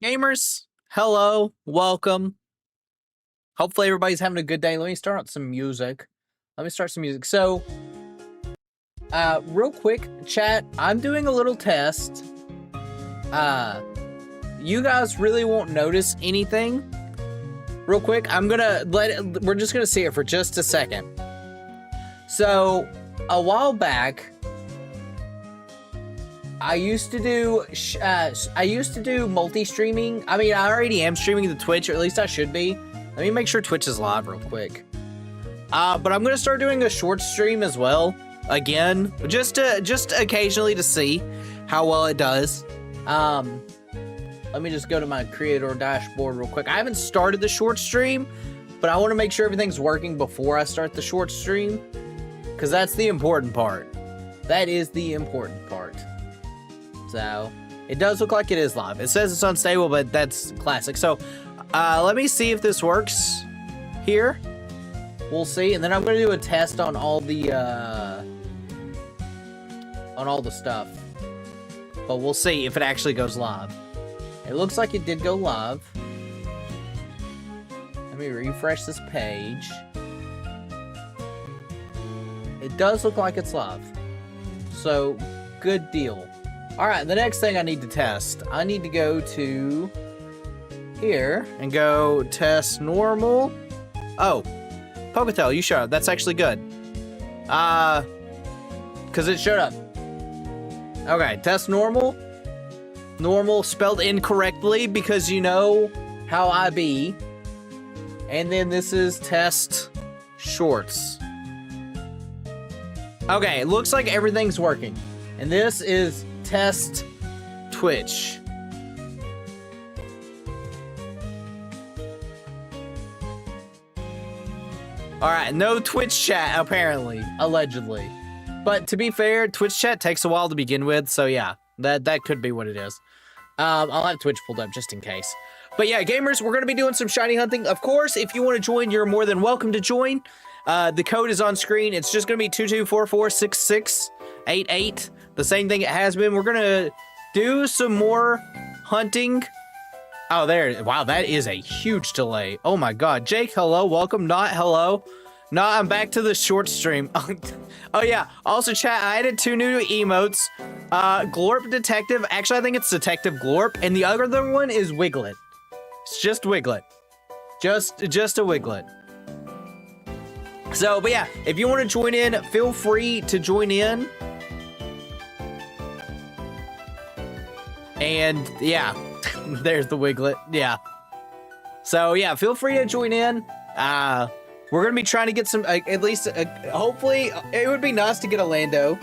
Gamers, hello, welcome. Hopefully everybody's having a good day. Let me start out some music. So, real quick, chat, I'm doing a little test. You guys really won't notice anything. Real quick, we're just gonna see it for just a second. So, a while back, I used to do multi-streaming. I mean, I already am streaming to Twitch, or at least I should be. Let me make sure Twitch is live real quick. But I'm gonna start doing a short stream as well, again, just occasionally to see how well it does. Let me just go to my creator dashboard real quick. I haven't started the short stream, but I want to make sure everything's working before I start the short stream, because that's the important part. That is the important part. So, it does look like it is live. It says it's unstable, but that's classic. So, let me see if this works here. We'll see. And then I'm going to do a test on all the stuff. But we'll see if it actually goes live. It looks like it did go live. Let me refresh this page. It does look like it's live. So, good deal. Alright, the next thing I need to test. I need to go to here and go test normal. Oh, Poketail, you showed up. That's actually good. Because it showed up. Okay, test normal. Normal spelled incorrectly because you know how I be. And then this is test shorts. Okay, it looks like everything's working. And this is test Twitch. Alright, no Twitch chat apparently, allegedly. But to be fair, Twitch chat takes a while to begin with, so yeah, that could be what it is. I'll have Twitch pulled up just in case. But yeah, gamers, we're going to be doing some shiny hunting. Of course, if you want to join, you're more than welcome to join. The code is on screen. It's just going to be 22446688. The same thing it has been. We're going to do some more hunting. Oh, there. Wow, that is a huge delay. Oh my god. Jake, hello. Welcome. Not hello. No, I'm back to the short stream. Oh yeah. Also, chat, I added 2 new emotes. Glorp Detective. Actually, I think it's Detective Glorp. And the other one is Wiglet. It's just Wiglet. Just a Wiglet. So, but yeah, if you want to join in, feel free to join in. And yeah, there's the Wiglet. Yeah. So yeah, feel free to join in. We're going to be trying to get some, at least, hopefully, it would be nice to get a Lando.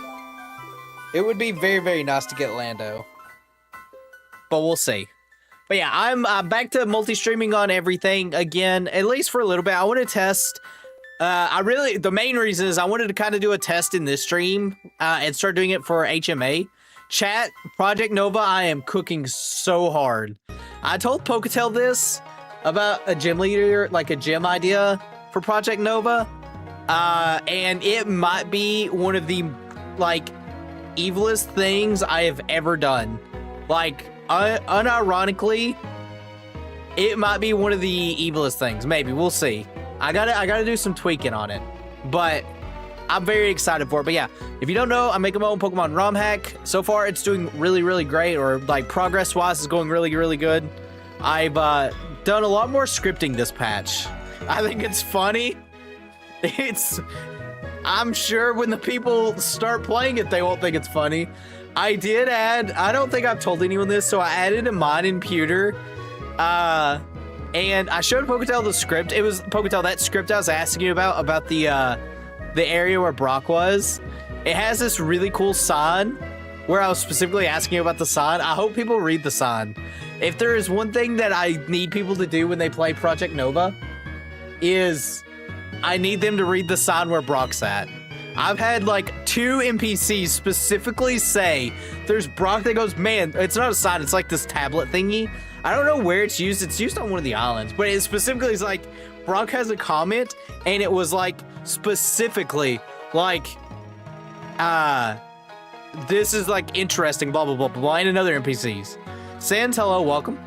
It would be very, very nice to get Lando. But we'll see. But yeah, I'm back to multi-streaming on everything again, at least for a little bit. I want to test, the main reason is I wanted to kind of do a test in this stream and start doing it for HMA. Chat, Project Nova, I am cooking so hard. I told Poketail this about a gym leader, like a gym idea for Project Nova, and it might be one of the, like, evilest things I have ever done. Like, unironically, it might be one of the evilest things. Maybe, we'll see. I gotta do some tweaking on it, but I'm very excited for it. But yeah, if you don't know, I'm making my own Pokemon ROM hack. So far, it's doing really, really great, or like progress-wise, is going really, really good. I've done a lot more scripting this patch. I think it's funny. I'm sure when the people start playing it, they won't think it's funny. I did add, I don't think I've told anyone this, so I added a mod in Pewter. And I showed Poketail the script. It was, Poketail, that script I was asking you about the area where Brock was. It has this really cool sign where I was specifically asking you about the sign. I hope people read the sign. If there is one thing that I need people to do when they play Project Nova, is I need them to read the sign where Brock's at. I've had like 2 NPCs specifically say, there's Brock that goes, man, it's not a sign, it's like this tablet thingy. I don't know where it's used. It's used on one of the islands, but it specifically is like, Brock has a comment, and it was like, specifically, like, this is like interesting, blah, blah, blah, blah, and another NPCs. Sans, hello, welcome.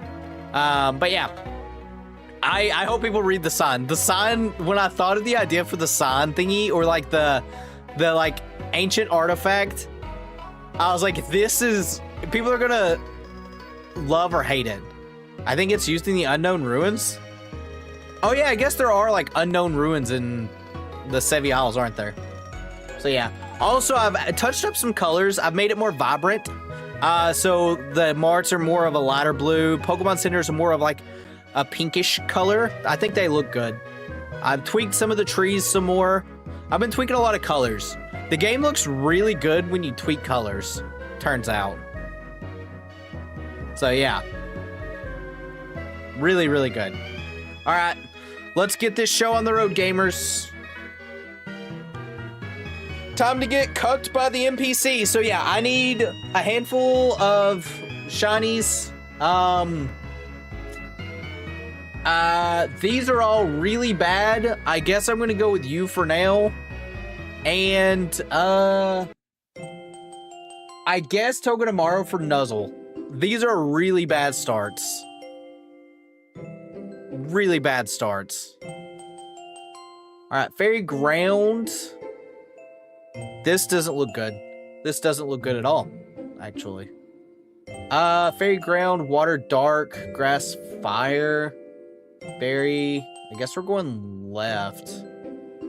But yeah, I hope people read the sign. The sign, when I thought of the idea for the sign thingy, or like the like ancient artifact, I was like, people are gonna love or hate it. I think it's used in the Unknown Ruins. Oh yeah, I guess there are like Unknown Ruins in the Sevi Isles, aren't there? So yeah. Also, I've touched up some colors. I've made it more vibrant. So the marts are more of a lighter blue. Pokemon Centers are more of like a pinkish color. I think they look good. I've tweaked some of the trees some more. I've been tweaking a lot of colors. The game looks really good when you tweak colors, turns out. So yeah. Really, really good. All right, let's get this show on the road, gamers. Time to get cucked by the NPC. So yeah, I need a handful of shinies. These are all really bad. I guess I'm gonna go with you for now. And I guess Togedemaru for Nuzzle. These are really bad starts. Really bad starts. Alright, Fairy Ground. This doesn't look good. This doesn't look good at all, actually. Fairy Ground, Water Dark, Grass Fire, Fairy. I guess we're going left.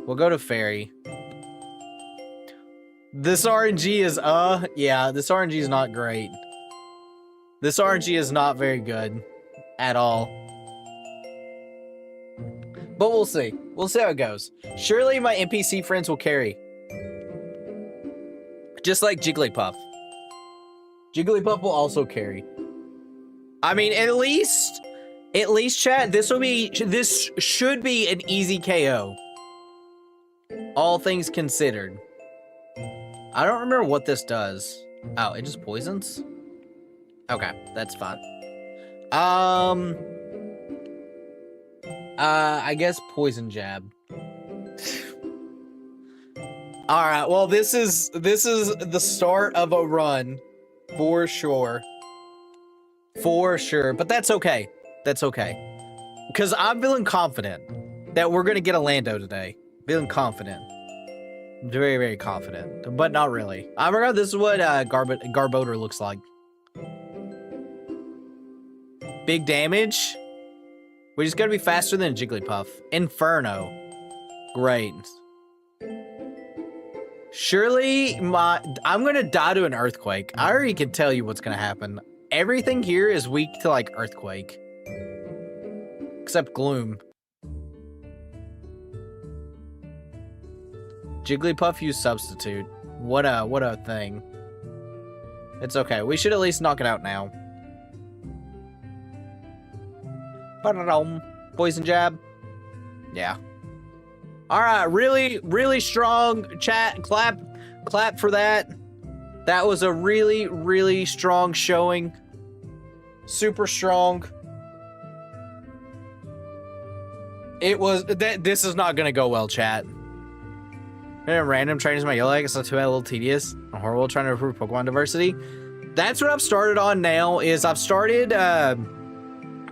We'll go to Fairy. This RNG is, yeah, this RNG is not great. This RNG is not very good at all. But we'll see. We'll see how it goes. Surely my NPC friends will carry. Just like Jigglypuff. Jigglypuff will also carry. I mean, at least, chat, this should be an easy KO. All things considered. I don't remember what this does. Oh, it just poisons? Okay, that's fine. I guess Poison Jab. Alright, well this is the start of a run. For sure. For sure. But that's okay. That's okay. Because I'm feeling confident that we're gonna get a Lando today. Feeling confident. Very, very confident. But not really. I forgot this is what Garbodor looks like. Big damage. We just gotta be faster than Jigglypuff. Inferno. Great. Surely I'm gonna die to an earthquake. I already can tell you what's gonna happen. Everything here is weak to like earthquake. Except Gloom. Jigglypuff used substitute. What a thing. It's okay. We should at least knock it out now. Poison Jab. Yeah. Alright, really strong chat. Clap for that. That was a really strong showing. Super strong. It was this is not gonna go well, chat. Random trainers my yellow, I guess that's too bad, a little tedious. Horrible trying to improve Pokemon diversity. That's what I've started on now, is I've started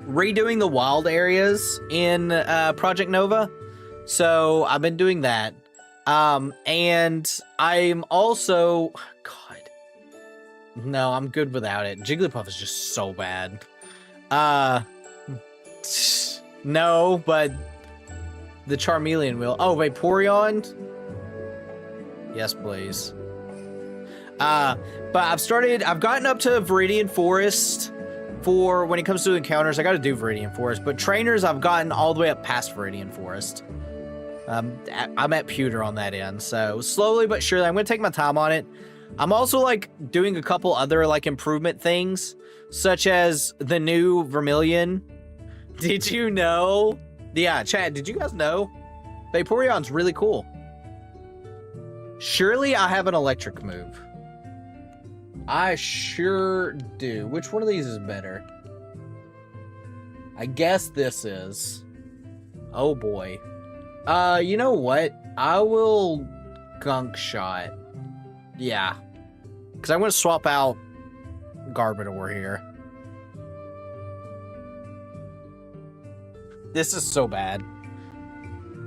redoing the wild areas in Project Nova. So I've been doing that. And I'm also, God, no, I'm good without it. Jigglypuff is just so bad. No, but the Charmeleon will. Oh, Vaporeon? Yes, please. But I've gotten up to Viridian Forest. For when it comes to encounters, I gotta do Viridian Forest, but trainers, I've gotten all the way up past Viridian Forest. I'm at Pewter on that end, so slowly but surely, I'm gonna take my time on it. I'm also like doing a couple other like improvement things, such as the new Vermilion. Did you know? Yeah, chat, did you guys know? Vaporeon's really cool. Surely I have an electric move. I sure do. Which one of these is better? I guess this is. Oh boy. You know what? I will Gunk Shot. Yeah. Because I'm going to swap out Garbodor here. This is so bad.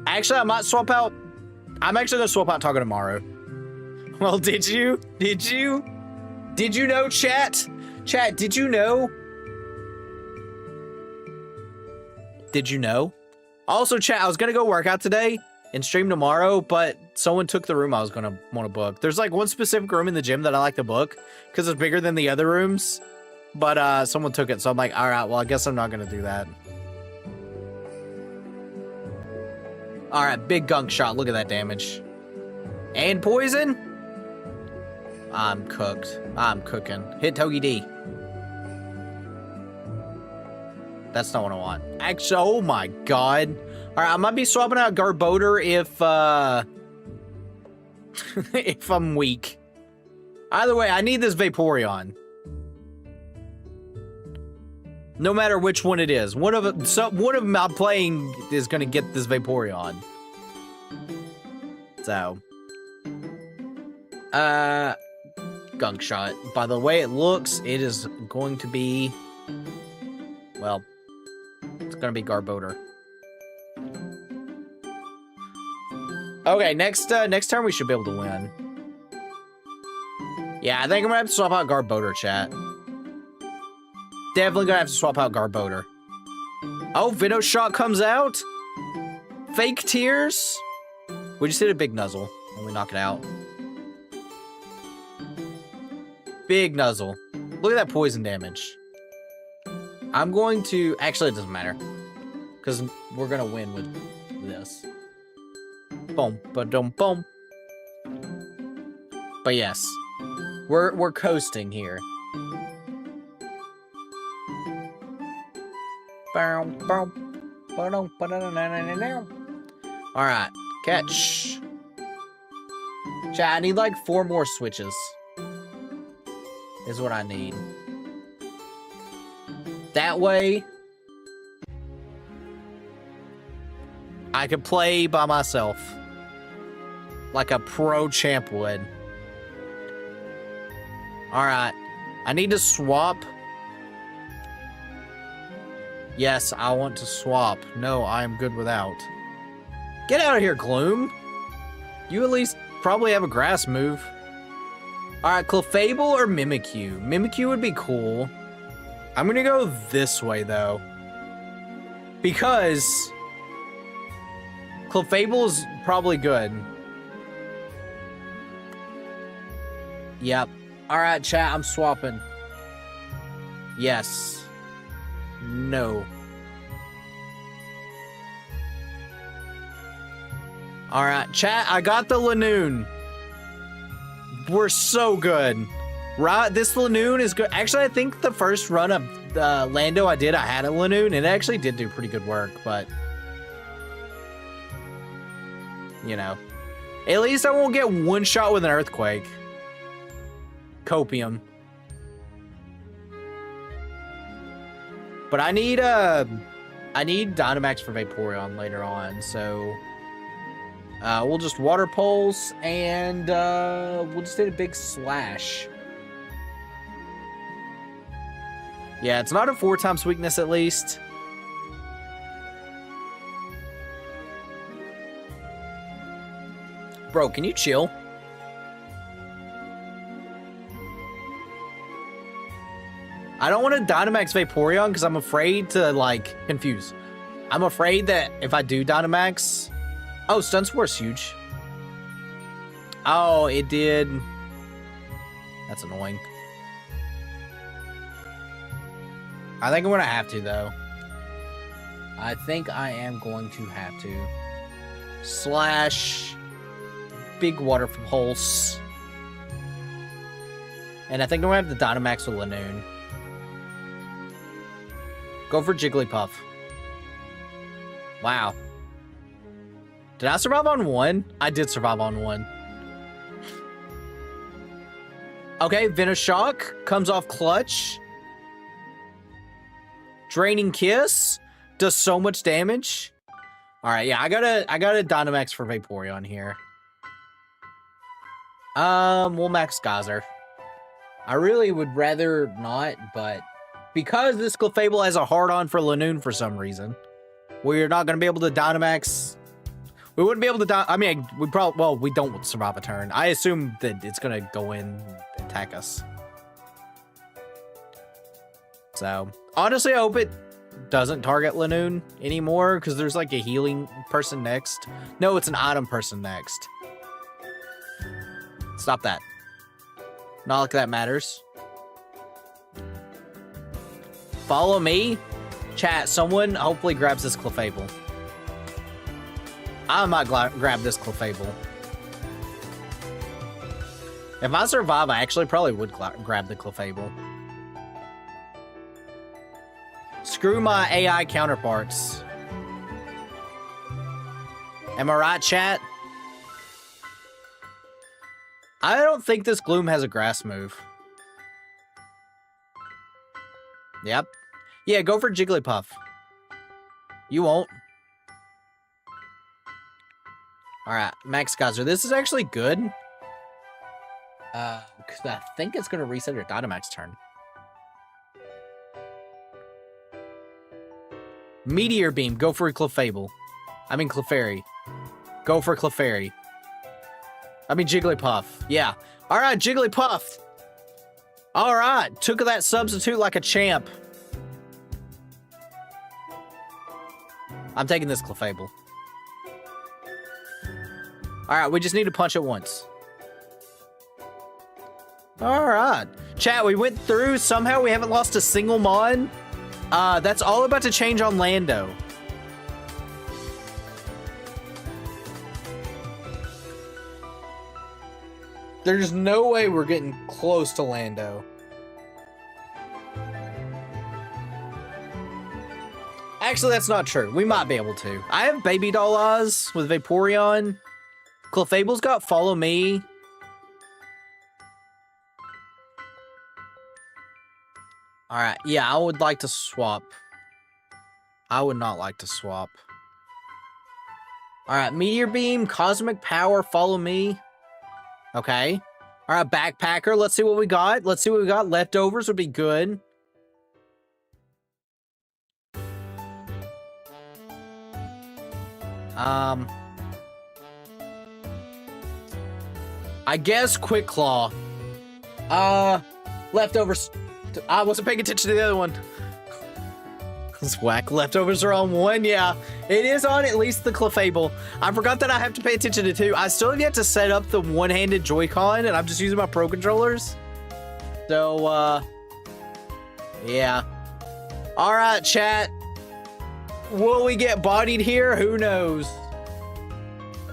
Actually, I might swap out. I'm actually gonna swap out Togedemaru. Well, did you? Did you? Did you know, chat? Chat, did you know? Did you know? Also, chat, I was gonna go work out today and stream tomorrow, but someone took the room I was gonna want to book. There's like one specific room in the gym that I like to book because it's bigger than the other rooms, but someone took it, so I'm like, all right, well, I guess I'm not gonna do that. All right, big gunk shot. Look at that damage. And poison? I'm cooked. I'm cooking. Hit Togi D. That's not what I want. Actually, oh my god. All right, I might be swapping out Garbodor if, if I'm weak. Either way, I need this Vaporeon. No matter which one it is. One of them I'm playing is going to get this Vaporeon. So. Gunk shot. By the way it looks, it is going to be... Well, it's going to be Garbodor. Okay, next turn we should be able to win. Yeah, I think I'm going to have to swap out Garbodor, chat. Definitely gonna have to swap out Garbodor. Oh, Venoshock comes out? Fake tears? We just hit a big nuzzle and we knock it out. Big nuzzle. Look at that poison damage. I'm going to... Actually, it doesn't matter. Because we're gonna win with this. Boom, ba-dum, boom. But yes. We're coasting here. Alright, catch. Chat, I need like 4 more switches. Is what I need. That way, I could play by myself. Like a pro champ would. Alright, I need to swap. Yes, I want to swap. No, I am good without. Get out of here, Gloom. You at least probably have a grass move. Alright, Clefable or Mimikyu? Mimikyu would be cool. I'm gonna go this way, though. Because Clefable is probably good. Yep. Alright, chat, I'm swapping. Yes. No. Alright, chat, I got the Lanoon. We're so good. Right, this Lanoon is good. Actually, I think the first run of Lando I did, I had a Lanoon, and it actually did do pretty good work, but... You know. At least I won't get one shot with an Earthquake. Copium. But I need Dynamax for Vaporeon later on, so we'll just Water Pulse and we'll just hit a big slash. Yeah, it's not a 4x weakness at least. Bro, can you chill? I don't want to Dynamax Vaporeon because I'm afraid to, like, confuse. I'm afraid that if I do Dynamax... Oh, Stun Spore's huge. Oh, it did. That's annoying. I think I'm going to have to, though. I think I am going to have to. Slash. Big Water Pulse. And I think I'm going to have the Dynamax with Lanoon. Go for Jigglypuff. Wow. Did I survive on 1? I did survive on 1. Okay, Venoshock comes off Clutch. Draining Kiss does so much damage. All right, yeah, I got a Dynamax for Vaporeon here. We'll max Geyser. I really would rather not, but because this Clefable has a hard-on for Lanoon for some reason. We're not going to be able to Dynamax. We wouldn't be able to I mean, we probably, well, we don't survive a turn. I assume that it's going to go in and attack us. So, honestly, I hope it doesn't target Lanoon anymore, because there's like a healing person next. No, it's an item person next. Stop that. Not like that matters. Follow me. Chat, someone hopefully grabs this Clefable. I might grab this Clefable. If I survive, I actually probably would grab the Clefable. Screw my AI counterparts. Am I right, chat? I don't think this Gloom has a grass move. Yep. Yeah, go for Jigglypuff. You won't. Alright, Max Geyser. This is actually good. Because I think it's going to reset your Dynamax turn. Meteor Beam. Go for a Clefable. I mean Clefairy. Go for Clefairy. I mean Jigglypuff. Yeah. Alright, Jigglypuff. Alright. Took that substitute like a champ. I'm taking this Clefable. Alright, we just need to punch it once. Alright. Chat, we went through. Somehow we haven't lost a single mon. That's all about to change on Lando. There's no way we're getting close to Lando. Actually, that's not true. We might be able to. I have Baby Doll Eyes with Vaporeon. Clefable's got Follow Me. Alright, yeah, I would like to swap. I would not like to swap. Alright, Meteor Beam, Cosmic Power, Follow Me. Okay. Alright, Backpacker, let's see what we got. Let's see what we got. Leftovers would be good. I guess Quick Claw. Leftovers. I wasn't paying attention to the other one. Whack. Leftovers are on one. Yeah, it is on at least the Clefable. I forgot that I have to pay attention to two. I still have yet to set up the one-handed Joy-Con, and I'm just using my Pro Controllers. So, yeah. All right, chat. Will we get bodied here? Who knows?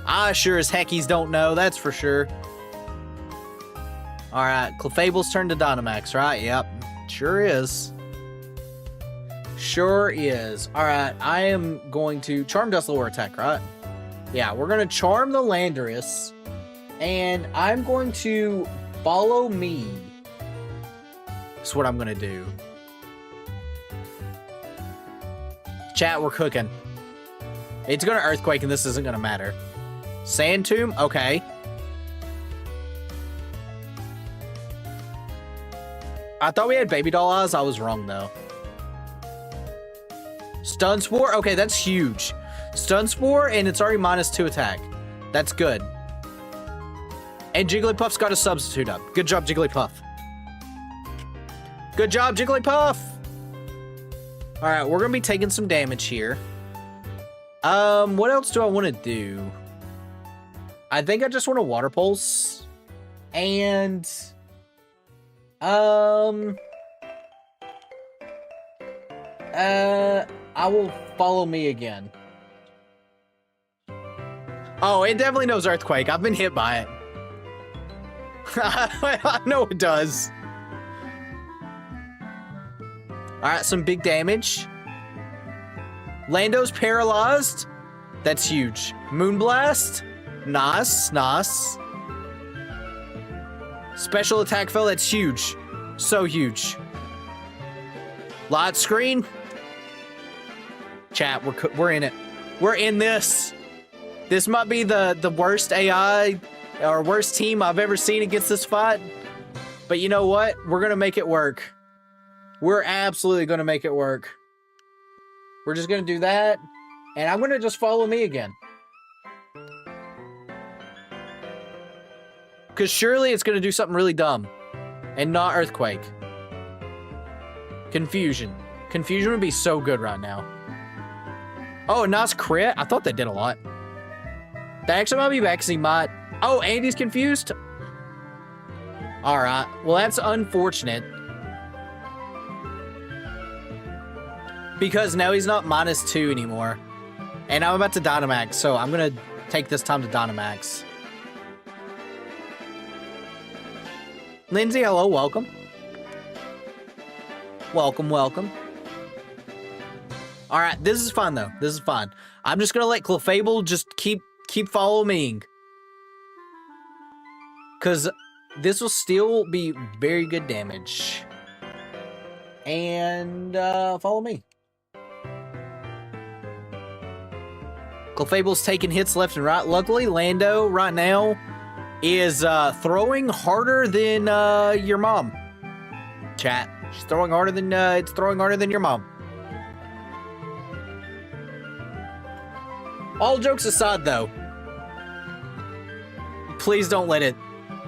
I sure as heckies don't know. That's for sure. All right, Clefable's turn to Dynamax, right? Yep, sure is. Sure is. All right, I am going to Charm Dust lower attack, right? Yeah, we're going to Charm the Landorus, and I'm going to Follow Me. That's what I'm going to do. Chat, we're cooking. It's going to Earthquake, and this isn't going to matter. Sand Tomb? Okay. I thought we had Baby Doll Eyes. I was wrong, though. Stun Spore? Okay, that's huge. Stun Spore, and it's already -2 attack. That's good. And Jigglypuff's got a substitute up. Good job, Jigglypuff. Good job, Jigglypuff! Alright, we're gonna be taking some damage here. What else do I want to do? I think I just want to Water Pulse. And... I will Follow Me again. Oh, it definitely knows Earthquake. I've been hit by it. I know it does. Alright, some big damage. Lando's paralyzed. That's huge. Moonblast. Nice, nice. Special attack fail. That's huge. So huge. Light Screen. Chat, we're in it. We're in this. This might be the worst AI or worst team I've ever seen against this fight. But you know what? We're going to make it work. We're absolutely going to make it work. We're just going to do that. And I'm gonna just follow me again. Because surely it's gonna do something really dumb. And not Earthquake. Confusion. Confusion would be so good right now. Oh, Nas crit? I thought that did a lot. That actually might be back because he might... Oh, Andy's confused? Alright. Well, that's unfortunate. Because now he's not -2 anymore. And I'm about to Dynamax, so I'm gonna take this time to Dynamax. Lindsay, hello, welcome. Welcome, welcome. Alright, this is fun though. This is fun. I'm just gonna let Clefable just keep following me. Cause this will still be very good damage. And follow me. Clefable's taking hits left and right. Luckily, Lando right now is throwing harder than your mom. Chat. She's throwing harder than it's throwing harder than your mom. All jokes aside, though, please don't let it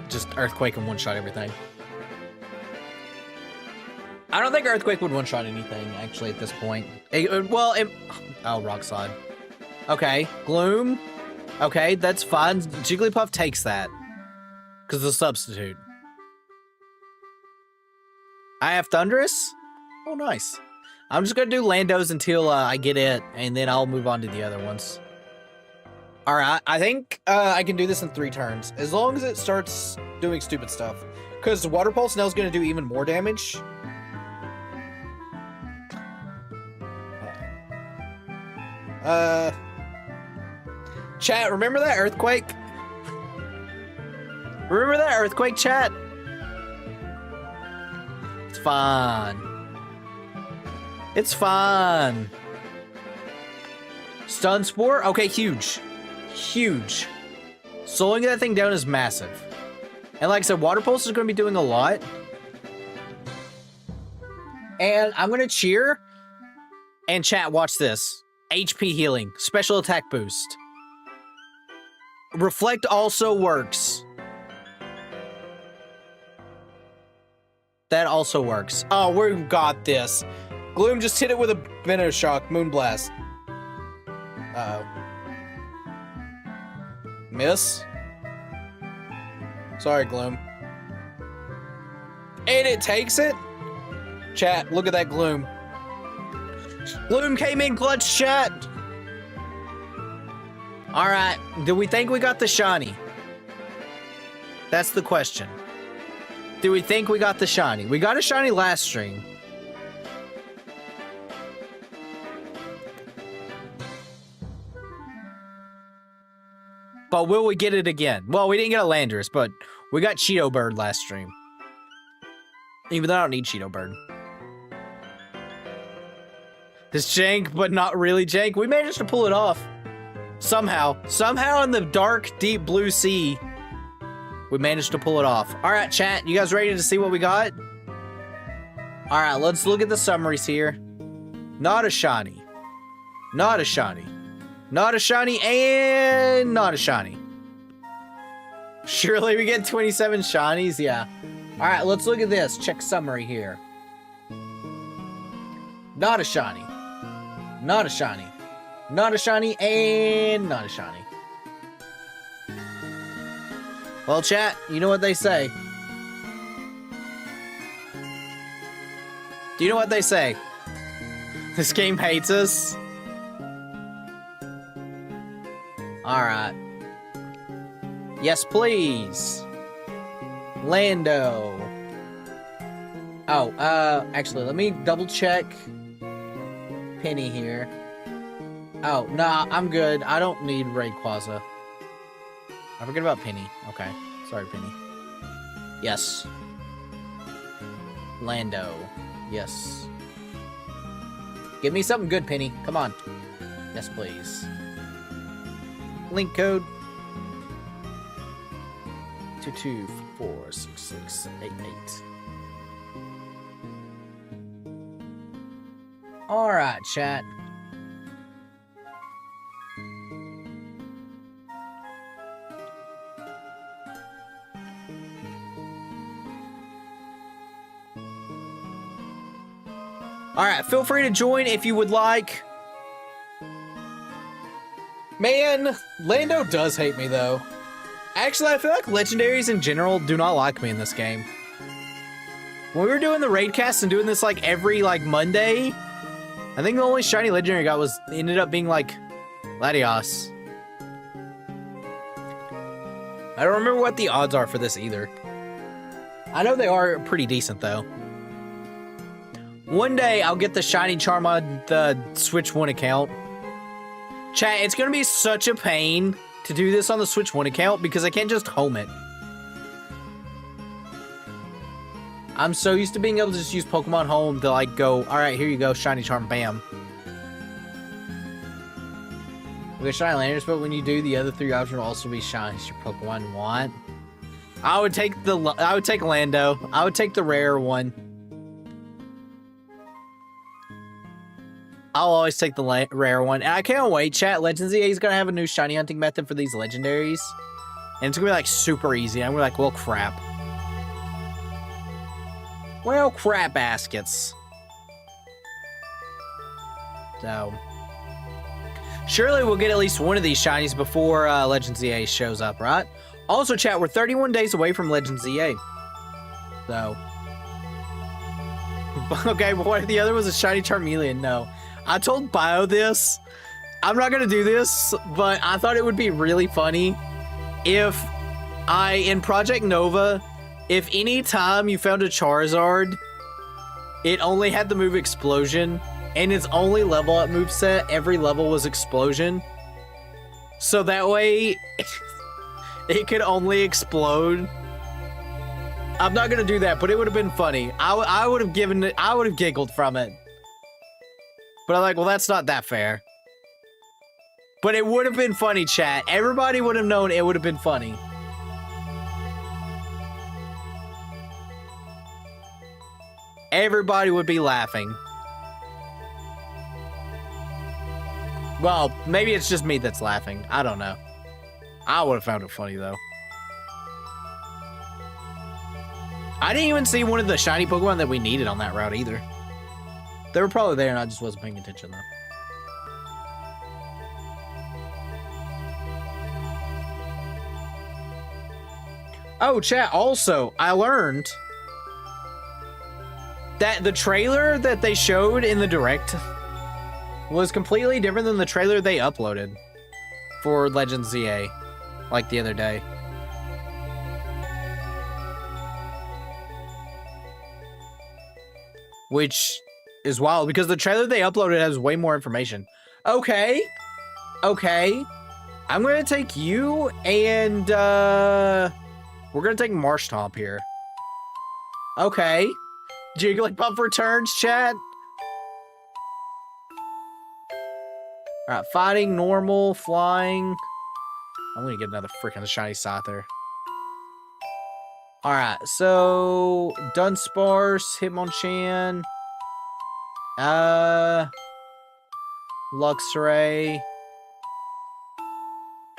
just Earthquake and one-shot everything. I don't think Earthquake would one-shot anything, actually, at this point. Oh, Rock Slide. Okay, Gloom. Okay, that's fine. Jigglypuff takes that. Because the substitute. I have Thundurus? Oh, nice. I'm just going to do Landos until I get it, and then I'll move on to the other ones. Alright, I think I can do this in 3 turns. As long as it starts doing stupid stuff. Because Water Pulse now is going to do even more damage. Chat, remember that Earthquake? Remember that Earthquake, chat? It's fine. It's fine. Stun Spore? Okay, huge. Huge. Slowing that thing down is massive. And like I said, Water Pulse is going to be doing a lot. And I'm going to cheer. And chat, watch this. HP healing. Special attack boost. Reflect also works. That also works. Oh, we've got this. Gloom just hit it with a Venoshock Moonblast. Uh-oh. Miss? Sorry, Gloom. And it takes it? Chat, look at that Gloom. Gloom came in clutch, chat. Alright, do we think we got the shiny? That's the question. Do we think we got the shiny? We got a shiny last stream. But will we get it again? Well, we didn't get a Landorus, but we got Cheeto Bird last stream. Even though I don't need Cheeto Bird. It's jank, but not really jank. We managed to pull it off. Somehow. Somehow in the dark, deep blue sea, we managed to pull it off. Alright, chat. You guys ready to see what we got? Alright, let's look at the summaries here. Not a shiny. Not a shiny. Not a shiny, and not a shiny. Surely we get 27 shinies? Yeah. Alright, let's look at this. Check summary here. Not a shiny. Not a shiny. Not a shiny, and not a shiny. Well, chat, you know what they say. Do you know what they say? This game hates us. Alright. Yes, please. Lando. Oh, actually, let me double check Penny here. Oh, nah, I'm good. I don't need Rayquaza. I forget about Penny. Okay. Sorry, Penny. Yes. Lando. Yes. Give me something good, Penny. Come on. Yes, please. Link code 22466688. Alright, chat. All right, feel free to join if you would like. Man, Lando does hate me, though. Actually, I feel like legendaries in general do not like me in this game. When we were doing the raid cast and doing this, like, every, like, Monday, I think the only shiny legendary I got ended up being, like, Latias. I don't remember what the odds are for this either. I know they are pretty decent, though. One day, I'll get the shiny charm on the Switch 1 account. Chat, it's gonna be such a pain to do this on the Switch 1 account because I can't just home it. I'm so used to being able to just use Pokemon Home to like go, alright, here you go, shiny charm, bam. Okay, shiny Landers, but when you do, the other 3 options will also be shinies your Pokemon want. I would take Lando. I would take the rare one. I'll always take the rare one. And I can't wait, chat. Legends EA is going to have a new shiny hunting method for these legendaries. And it's going to be, like, super easy. I'm going to be like, well, crap. Well, crap baskets. So. Surely we'll get at least one of these shinies before Legends EA shows up, right? Also, chat, we're 31 days away from Legends EA. So. Okay, but what if the other was a shiny Charmeleon? No. I told Bio this. I'm not going to do this, but I thought it would be really funny if in Project Nova, if any time you found a Charizard, it only had the move Explosion, and its only level up moveset, every level was Explosion. So that way, it could only explode. I'm not going to do that, but it would have been funny. I would have giggled from it. But I'm like, well, that's not that fair. But it would have been funny, chat. Everybody would have known it would have been funny. Everybody would be laughing. Well, maybe it's just me that's laughing. I don't know. I would have found it funny, though. I didn't even see one of the shiny Pokemon that we needed on that route, either. They were probably there, and I just wasn't paying attention, though. Oh, chat, also, I learned that the trailer that they showed in the Direct was completely different than the trailer they uploaded for Legends ZA, like the other day. Which is wild, because the trailer they uploaded has way more information. Okay. Okay. I'm going to take you, and, we're going to take Marshtomp here. Okay. Jigglypuff returns, chat. Alright, fighting, normal, flying. I'm going to get another freaking shiny Scyther. Alright, so Dunsparce, Hitmonchan, Luxray.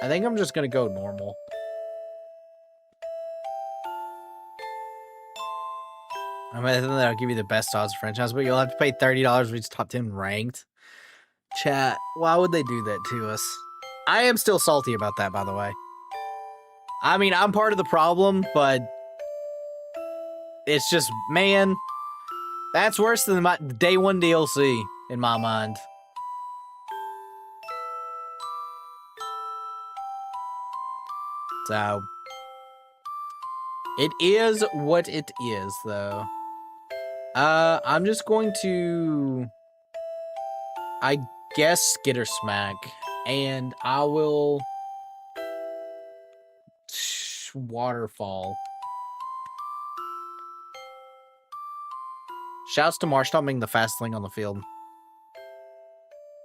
I think I'm just gonna go normal. I mean, I think that'll give you the best odds of franchise, but you'll have to pay $30 for each top 10 ranked. Chat, why would they do that to us? I am still salty about that, by the way. I mean, I'm part of the problem, but it's just, man, that's worse than my day 1 DLC in my mind. So, it is what it is, though. I'm just going to, I guess, Skitter Smack, and I will Waterfall. Shouts to Marshtomp being the fastest thing on the field.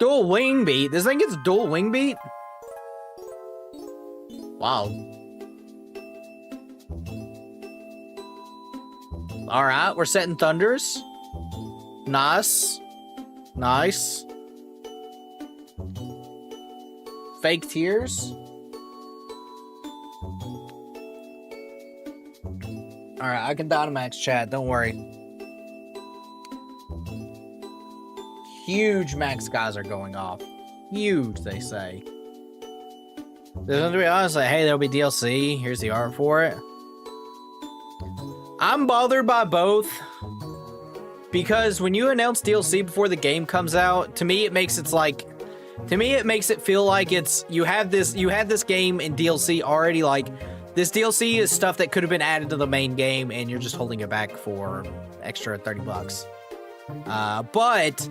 Dual Wing Beat? This thing gets Dual Wing Beat? Wow. Alright, we're setting Thunders. Nice. Nice. Fake Tears. Alright, I can Dynamax chat, don't worry. Huge max guys are going off. Huge, they say. To be honest, like, hey, there'll be DLC. Here's the art for it. I'm bothered by both. Because when you announce DLC before the game comes out, to me it makes it like... To me, it makes it feel like it's... You have this game and DLC already, like... This DLC is stuff that could have been added to the main game, and you're just holding it back for extra 30 bucks. But...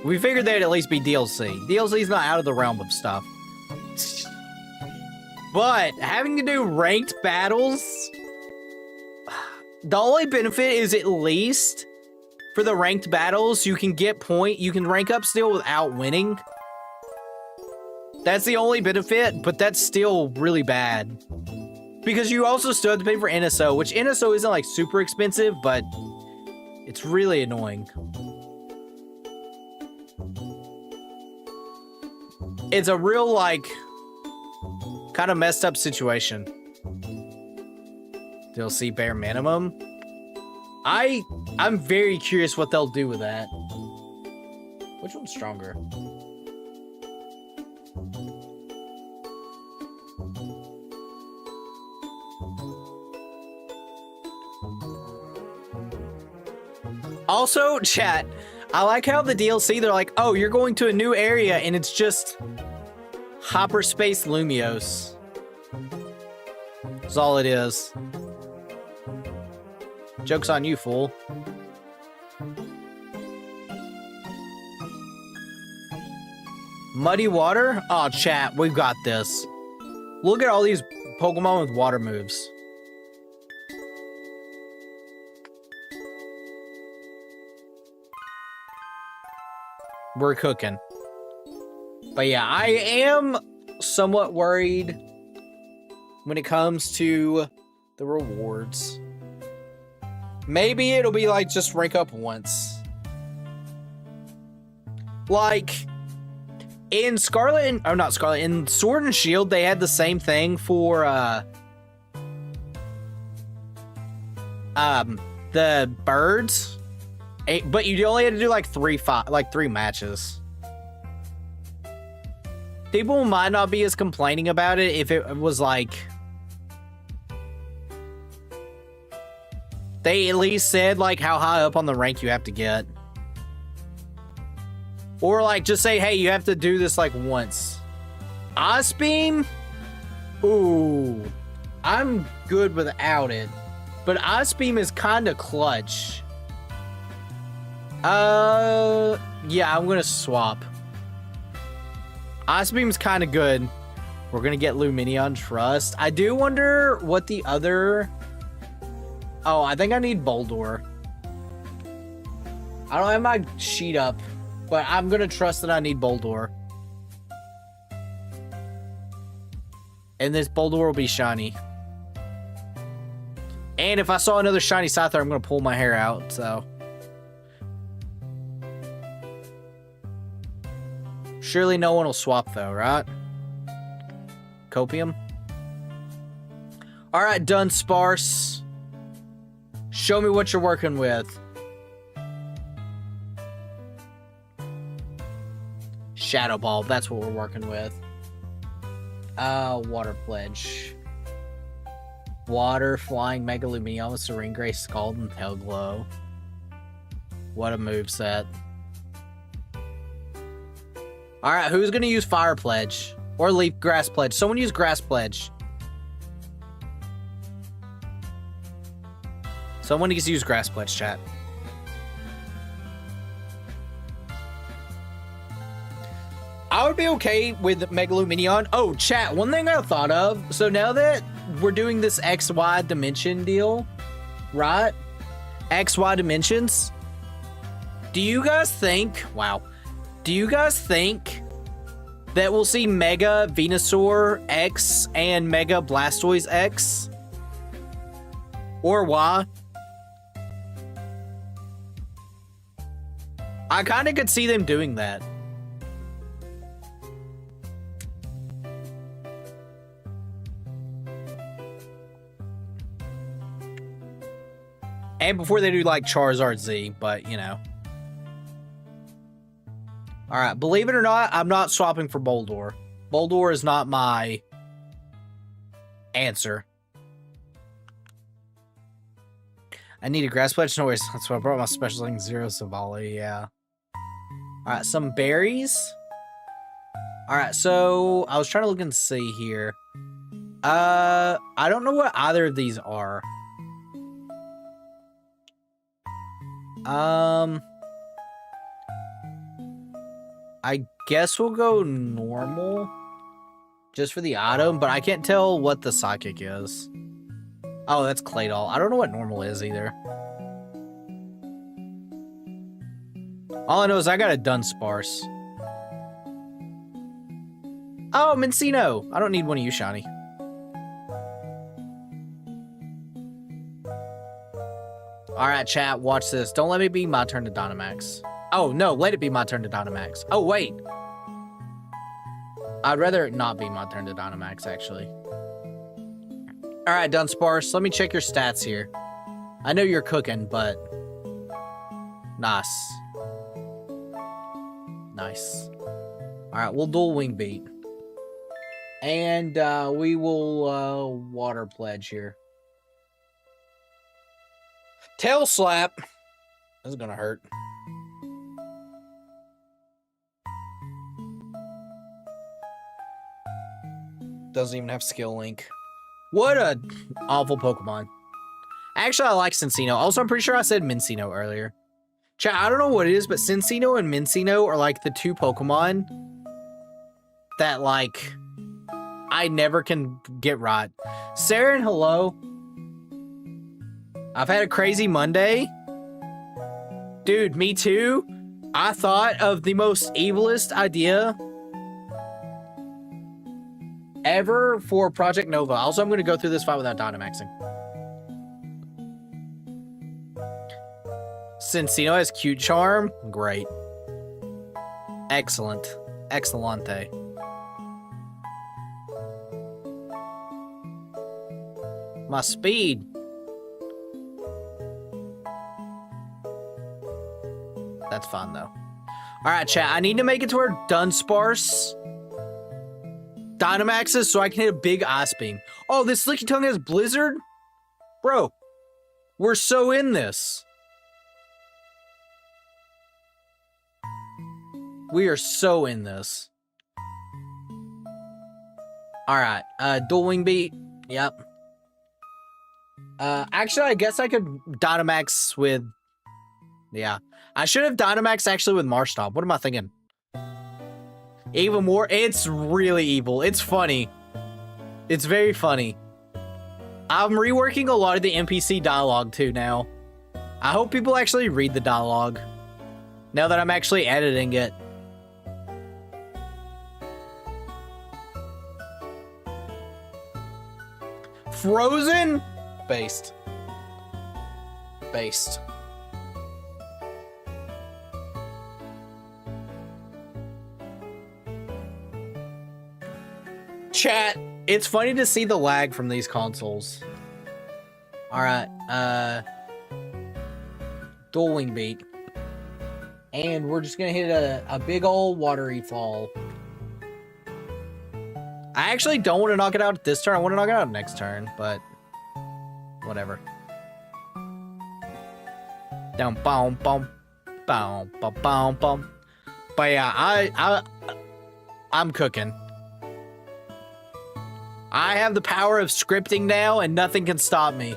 We figured there'd at least be DLC. DLC's not out of the realm of stuff. But having to do ranked battles... The only benefit is at least... For the ranked battles, you can get you can rank up still without winning. That's the only benefit, but that's still really bad. Because you also still have to pay for NSO, which NSO isn't like super expensive, but it's really annoying. It's a real, like, kind of messed up situation. DLC bare minimum. I'm very curious what they'll do with that. Which one's stronger? Also, chat, I like how the DLC, they're like, oh, you're going to a new area, and it's just Hyperspace Lumiose. That's all it is. Joke's on you, fool. Muddy water? Oh, chat, we've got this. Look at all these Pokemon with water moves. We're cooking. But yeah, I am somewhat worried when it comes to the rewards. Maybe it'll be like just rank up once. Like in Scarlet and oh, not Scarlet, in Sword and Shield, they had the same thing for the birds. But you only had to do like three matches. People might not be as complaining about it if it was like they at least said like how high up on the rank you have to get. Or like just say, hey, you have to do this like once. Ice Beam? Ooh. I'm good without it. But Ice Beam is kind of clutch. Yeah, I'm gonna swap. Ice Beam's kind of good. We're gonna get Lumineon Trust. I do wonder what the other... Oh, I think I need Boldore. I don't have my sheet up, but I'm gonna trust that I need Boldore. And this Boldore will be shiny. And if I saw another shiny Scyther, I'm gonna pull my hair out, so... Surely no one will swap though, right? Copium. Alright, done sparse. Show me what you're working with. Shadow Ball, that's what we're working with. Water Pledge. Water, Flying, Mega Lumineon, Serene Grace, Scald, and Tail Glow. What a moveset. Alright, who's gonna use Fire Pledge? Or Leaf Grass Pledge? Someone use Grass Pledge. Someone needs to use Grass Pledge, chat. I would be okay with Mega Lumineon. Oh, chat, one thing I thought of. So now that we're doing this XY dimension deal, right? XY dimensions. Do you guys think... Wow. Do you guys think that we'll see Mega Venusaur X and Mega Blastoise X? Or Y? I kind of could see them doing that. And before they do like Charizard Z, but you know. All right, believe it or not, I'm not swapping for Boldor. Boldor is not my answer. I need a grass pledge noise. That's why I brought my special thing, Zero Savali, yeah. All right, some berries. All right, so I was trying to look and see here. I don't know what either of these are. I guess we'll go normal. Just for the item, but I can't tell what the psychic is. Oh, that's Claydol. I don't know what normal is either. All I know is I got a Dunsparce. Oh, Minccino. I don't need one of you, Shiny. Alright, chat, watch this. Don't let me be my turn to Dynamax. Oh, no, let it be my turn to Dynamax. Oh, wait. I'd rather it not be my turn to Dynamax, actually. Alright, Dunsparce, let me check your stats here. I know you're cooking, but... Nice. Nice. Alright, we'll dual Wing Beat. And we will Water Pledge here. Tail Slap. This is gonna hurt. Doesn't even have Skill Link. What a awful Pokemon. Actually, I like Cinccino. Also, I'm pretty sure I said Minccino earlier. Chat, I don't know what it is, but Cinccino and Minccino are like the two Pokemon that, like, I never can get right. Saren, hello. I've had a crazy Monday. Dude, me too. I thought of the most evilest idea ever for Project Nova. Also, I'm going to go through this fight without Dynamaxing. Cinccino has Cute Charm. Great. Excellent. Excellente. My speed. That's fun, though. Alright, chat. I need to make it to where Dunsparce Dynamaxes so I can hit a big Ice Beam. Oh, this Slicky Tongue has Blizzard? Bro, we're so in this. We are so in this. Alright, Dual Wing Beat. Yep. Actually, I guess I could Dynamax with... Yeah. I should have Dynamax actually with Marshtomp. What am I thinking? Even more? It's really evil. It's funny. It's very funny. I'm reworking a lot of the NPC dialogue too now. I hope people actually read the dialogue. Now that I'm actually editing it. Frozen? Based. Based. Chat, it's funny to see the lag from these consoles. Alright, Dual Wing Beat. And we're just gonna hit a big old watery fall. I actually don't want to knock it out this turn. I want to knock it out next turn, but whatever. Down, boom, boom, boom, boom, boom, boom. But yeah, I'm cooking. I have the power of scripting now, and nothing can stop me.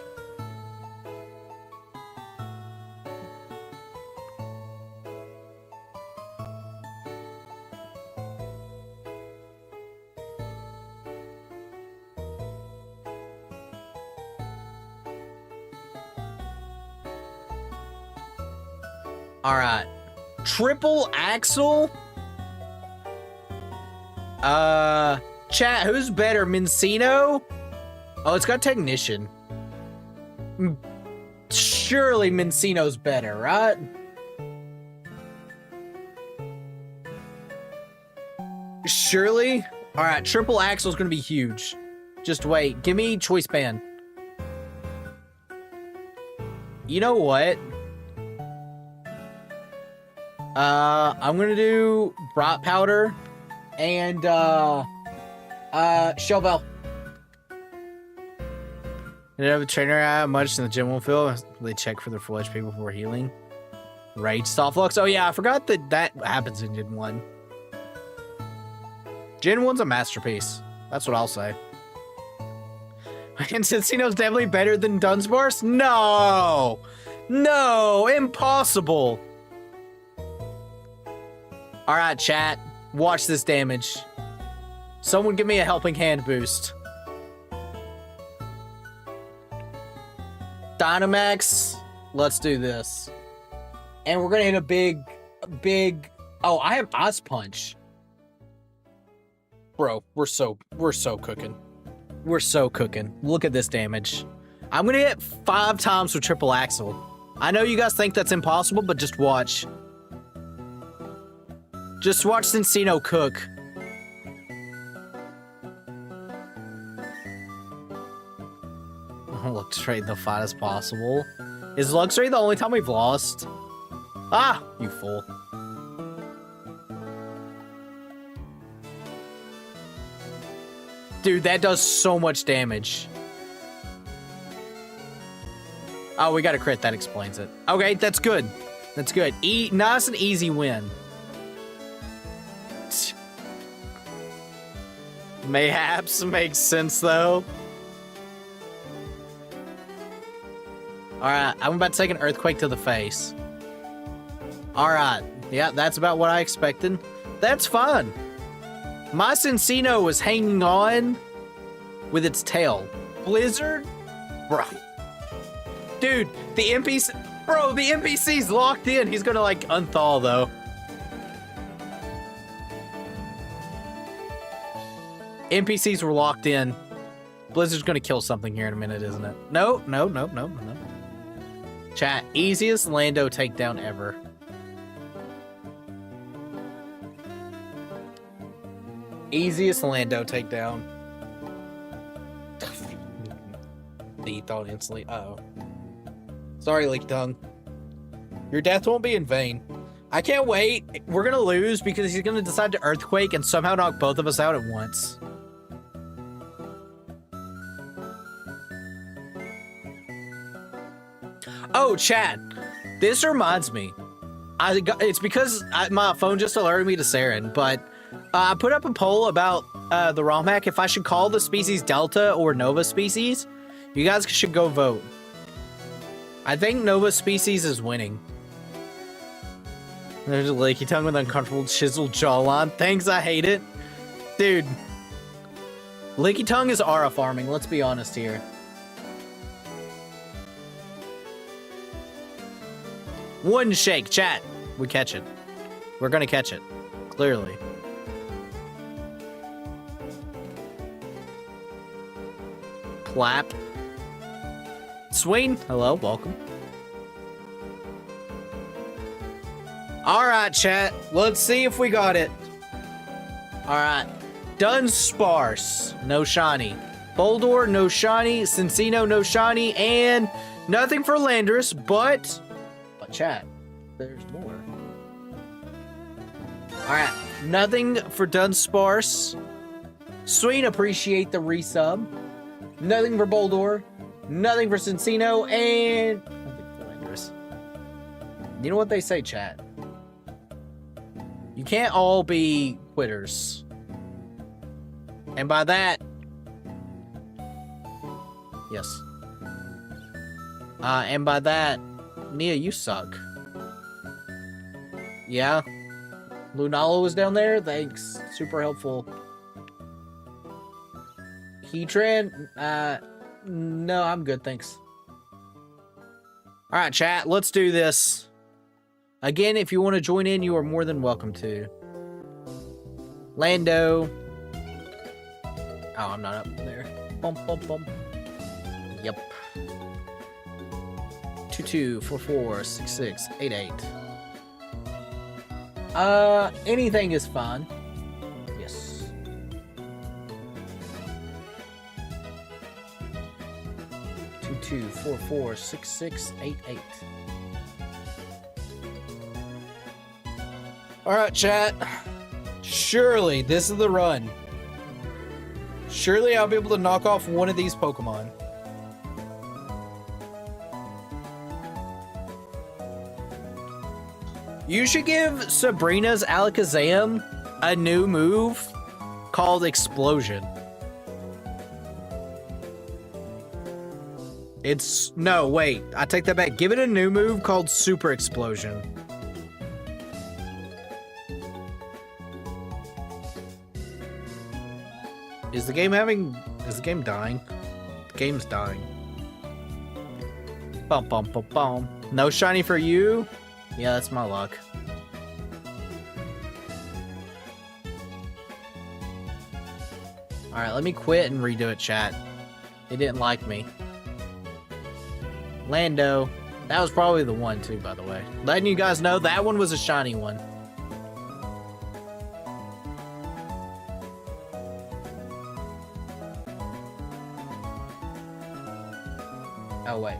All right, triple axle. Chat, who's better, Minccino? Oh, it's got Technician. Surely Minccino's better, right? Surely? All right, triple axle's gonna be huge. Just wait. Give me Choice Band. You know what? I'm gonna do Brot Powder and Shell Bell. Did I have a trainer out much in the gym will feel? They check for their full HP before healing. Rage Soft Lux. Oh yeah, I forgot that happens in Gen 1. Gen 1's a masterpiece. That's what I'll say. And Cincino's definitely better than Dunsparce? No! No! Impossible! Alright, chat. Watch this damage. Someone give me a helping hand boost. Dynamax. Let's do this. And we're gonna hit a big... Oh, I have Ice Punch. Bro, we're so cooking. We're so cooking. Look at this damage. I'm gonna hit 5 times with Triple Axle. I know you guys think that's impossible, but just watch. Just watch Cincino cook. Luxray the fight as possible. Is Luxray the only time we've lost? Ah, you fool. Dude, that does so much damage. Oh, we got a crit. That explains it. Okay, that's good. That's good. Nice and easy win. Mayhaps makes sense, though. Alright, I'm about to take an Earthquake to the face. Alright. Yeah, that's about what I expected. That's fine. My Cincino was hanging on with its tail. Blizzard? Bro. Dude, the NPC... Bro, the NPC's locked in. He's gonna, like, unthaw, though. NPCs were locked in. Blizzard's gonna kill something here in a minute, isn't it? No. Chat, easiest Lando takedown ever. Easiest Lando takedown. He thought instantly. Uh-oh. Sorry, Leaky Tongue. Your death won't be in vain. I can't wait. We're gonna lose because he's gonna decide to Earthquake and somehow knock both of us out at once. Oh, chat. This reminds me. It's because my phone just alerted me to Saren, but I put up a poll about the ROM hack if I should call the species Delta or Nova species. You guys should go vote. I think Nova species is winning. There's a Leaky Tongue with uncomfortable chiseled jawline. Thanks, I hate it. Dude. Leaky Tongue is aura farming, let's be honest here. One shake, chat. We catch it. We're gonna catch it. Clearly. Clap. Swain, hello, welcome. Alright, chat. Let's see if we got it. Alright. Dunsparce, no shiny. Boldor, no shiny. Cincino, no shiny. And nothing for Landorus, but chat, there's more. Alright, nothing for Dunsparce. Sweet, appreciate the resub. Nothing for Boldor. Nothing for Cincino, and nothing for Landorus. You know what they say, chat? You can't all be quitters. And by that, yes. And by that, Nia, you suck. Yeah. Lunala was down there. Thanks. Super helpful. Heatran? No, I'm good, thanks. Alright, chat, let's do this. Again, if you want to join in, you are more than welcome to. Lando. Oh, I'm not up there. Bump, bump, bump. Yep. 22446688. Anything is fine. Yes. Two, 4, 6, 6, 8, 8. Alright, chat. Surely this is the run. Surely I'll be able to knock off one of these Pokemon. You should give Sabrina's Alakazam a new move called Explosion. No, wait. I take that back. Give it a new move called Super Explosion. Is the game dying? The game's dying. Bum bum bum bum. No shiny for you? Yeah, that's my luck. Alright, let me quit and redo it, chat. It didn't like me. Lando. That was probably the one, too, by the way. Letting you guys know, that one was a shiny one. Oh, wait.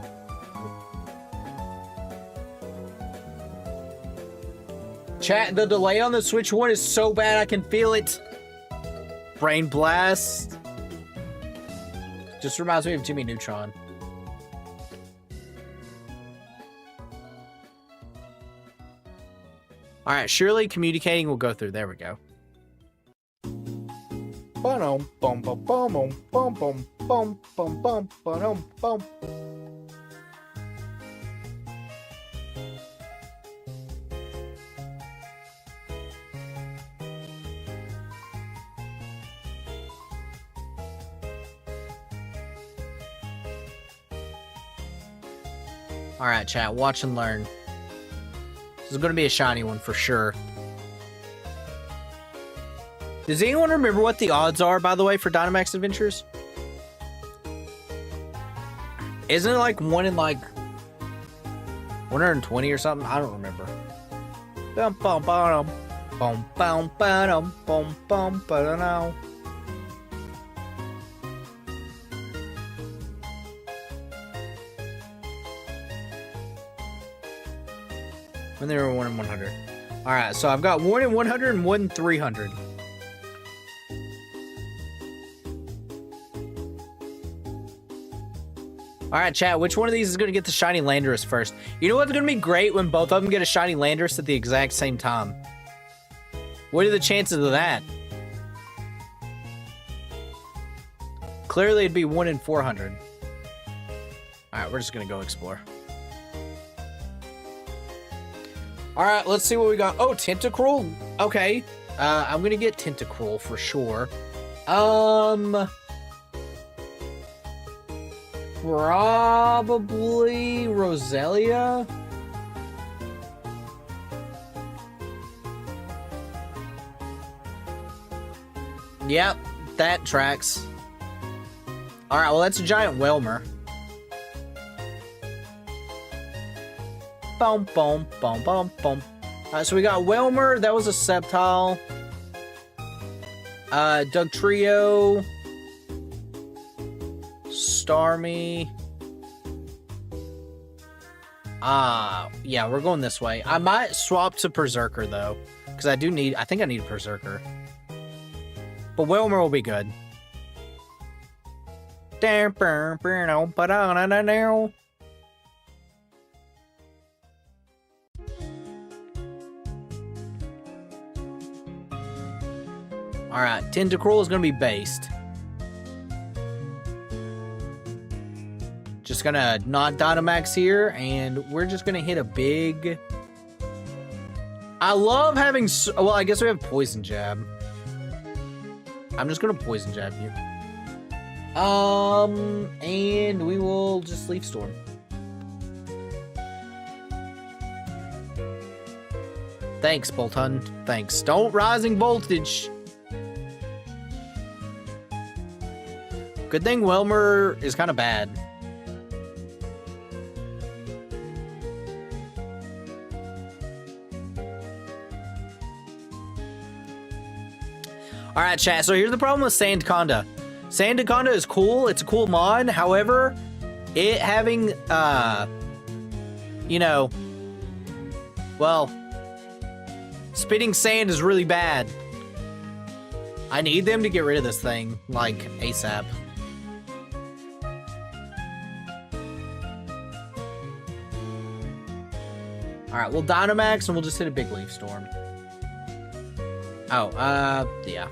Chat, the delay on the Switch 1 is so bad I can feel it. Brain Blast. Just reminds me of Jimmy Neutron. Alright, surely communicating will go through. There we go. Alright, chat, watch and learn. This is going to be a shiny one for sure. Does anyone remember what the odds are, by the way, for Dynamax Adventures? Isn't it like 1 in like 120 or something? I don't remember. Bum bum bum bum bum bum bum bum bum. When they were 1 in 100. Alright, so I've got 1 in 100 and 1 in 300. Alright, chat, which one of these is going to get the Shiny Landorus first? You know what's going to be great when both of them get a Shiny Landorus at the exact same time? What are the chances of that? Clearly, it'd be 1 in 400. Alright, we're just going to go explore. Alright, let's see what we got. Oh, Tentacruel? Okay. I'm gonna get Tentacruel for sure. Probably Roselia? Yep, that tracks. Alright, well that's a giant Whelmer. Boom, boom, boom, boom, boom. Alright, so we got Whelmer. That was a Sceptile. Dugtrio. Starmie. Yeah, we're going this way. I might swap to Berserker, though. Because I think I need a Berserker. But Whelmer will be good. Alright, Tentacruel is going to be based. Just going to not Dynamax here, and we're just going to hit a big... I love having... Well, I guess we have Poison Jab. I'm just going to Poison Jab you. And we will just Leaf Storm. Thanks, Boltund. Thanks. Don't Rising Voltage. Good thing Whelmer is kind of bad. Alright, chat. So here's the problem with Sandaconda. Sandaconda is cool. It's a cool mod. However, it having, you know, well, Spitting sand is really bad. I need them to get rid of this thing, like, ASAP. Alright, we'll Dynamax and we'll just hit a big leaf storm. Oh, yeah.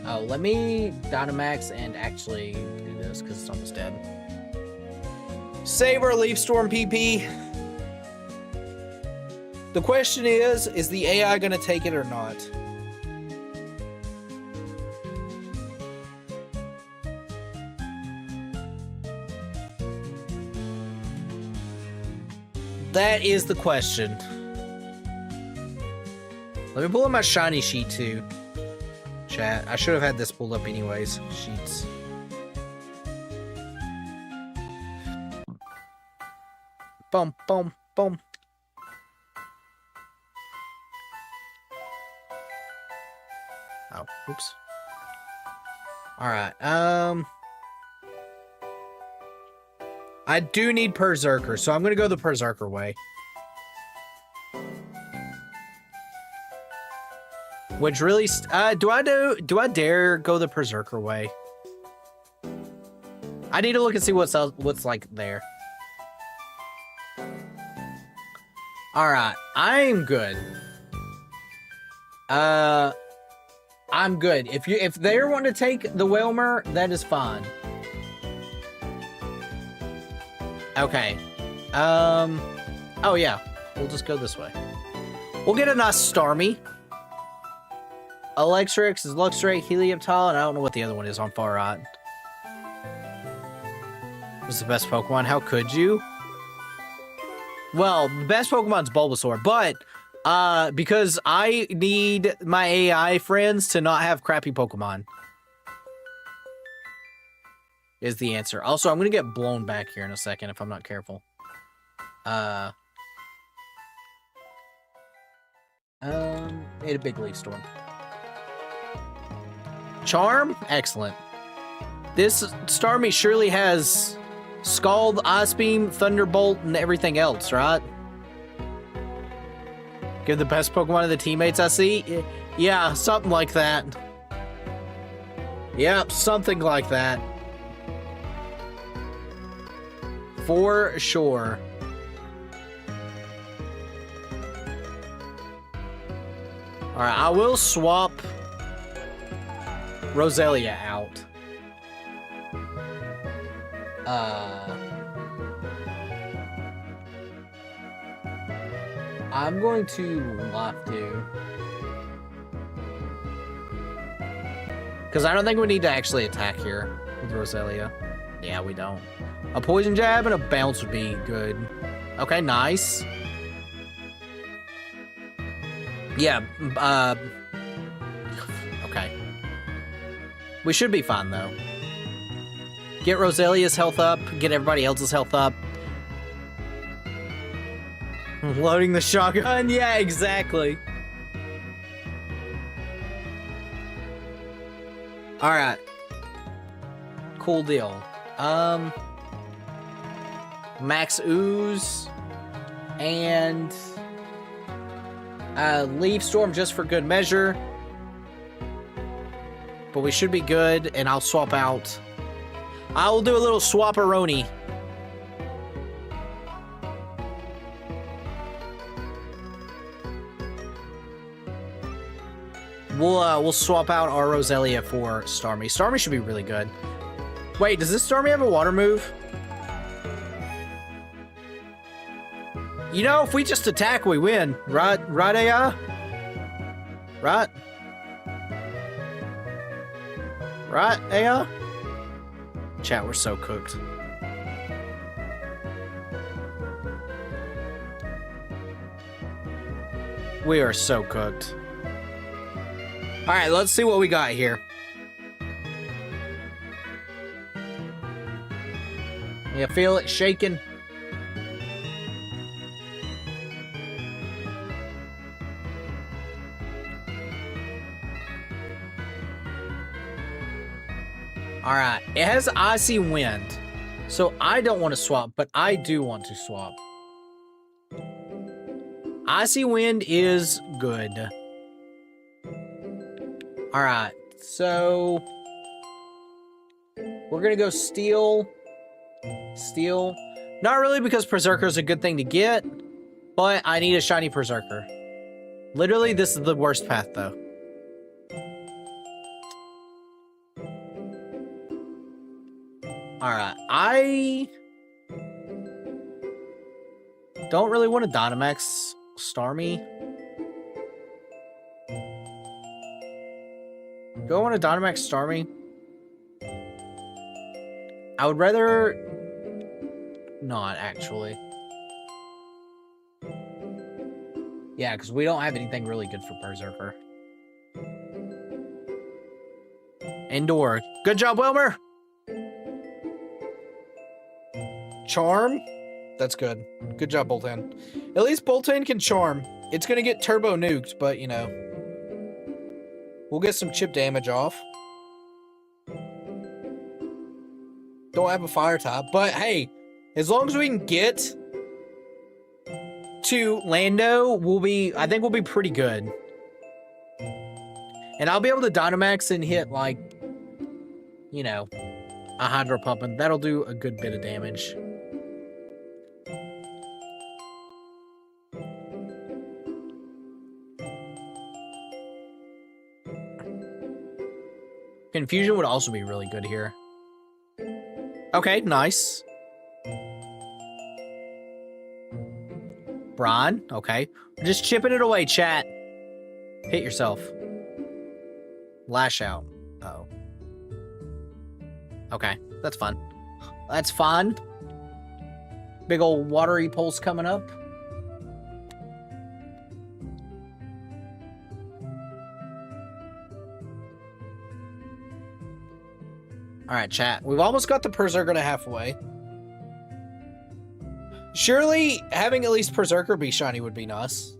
Oh, let me Dynamax and actually do this because it's almost dead. Save our leaf storm, PP. The question is the AI gonna take it or not? That is the question. Let me pull up my shiny sheet too. Chat. I should have had this pulled up anyways. Sheets. Boom, boom, boom. Oh, oops. Alright, I do need Berserker, so I'm gonna go the Berserker way. Which really, do I dare go the Berserker way? I need to look and see what's like there. Alright, I'm good. I'm good. If they want to take the Whelmer, that is fine. Okay. Oh yeah. We'll just go this way. We'll get a nice Starmie. Electrix is Luxray, Helioptile, and I don't know what the other one is on far right. What's the best Pokemon? How could you? Well, the best Pokemon's Bulbasaur, but because I need my AI friends to not have crappy Pokemon. Is the answer. Also, I'm gonna get blown back here in a second if I'm not careful. Made a big leaf storm. Charm? Excellent. This Starmie surely has Scald, Ice Beam, Thunderbolt, and everything else, right? Give the best Pokemon to the teammates I see? Yeah, something like that. Yep, something like that. For sure. Alright, I will swap Roselia out. I'm going to have to. Because I don't think we need to actually attack here with Roselia. Yeah, we don't. A Poison Jab and a Bounce would be good. Okay, nice. Yeah, okay. We should be fine, though. Get Roselia's health up, get everybody else's health up. Loading the shotgun, yeah, exactly. Alright. Cool deal. Max Ooze and Leaf Storm just for good measure. But we should be good, and I'll swap out. I will do a little swap-a-roni. We'll swap out our Roselia for Starmie. Starmie should be really good. Wait, does this Starmie have a water move? You know, if we just attack, we win. Right, AI? Right? Right, AI? Chat, we're so cooked. We are so cooked. Alright, let's see what we got here. You feel it shaking? Alright, it has Icy Wind. So I don't want to swap, but I do want to swap. Icy Wind is good. Alright, so... we're gonna go Steel. Steel. Not really because Berserker is a good thing to get, but I need a shiny Berserker. Literally, this is the worst path, though. Alright, I... don't really want a Dynamax Starmie. Do I want a Dynamax Starmie? I would rather... not, actually. Yeah, because we don't have anything really good for Berserker. Indoor. Good job, Wilmer! Charm? That's good. Good job, Boltund. At least Boltund can charm. It's gonna get turbo nuked, but, you know. We'll get some chip damage off. Don't have a fire type, but hey, as long as we can get to Lando, I think we'll be pretty good. And I'll be able to Dynamax and hit, like, you know, a Hydro Pump, and that'll do a good bit of damage. Confusion would also be really good here. Okay, nice. Bron, okay. We're just chipping it away, chat. Hit yourself. Lash out. Uh-oh. Okay, that's fun. That's fun. Big old watery pulse coming up. Alright, chat. We've almost got the Berserker to halfway. Surely, having at least Berserker be shiny would be nice.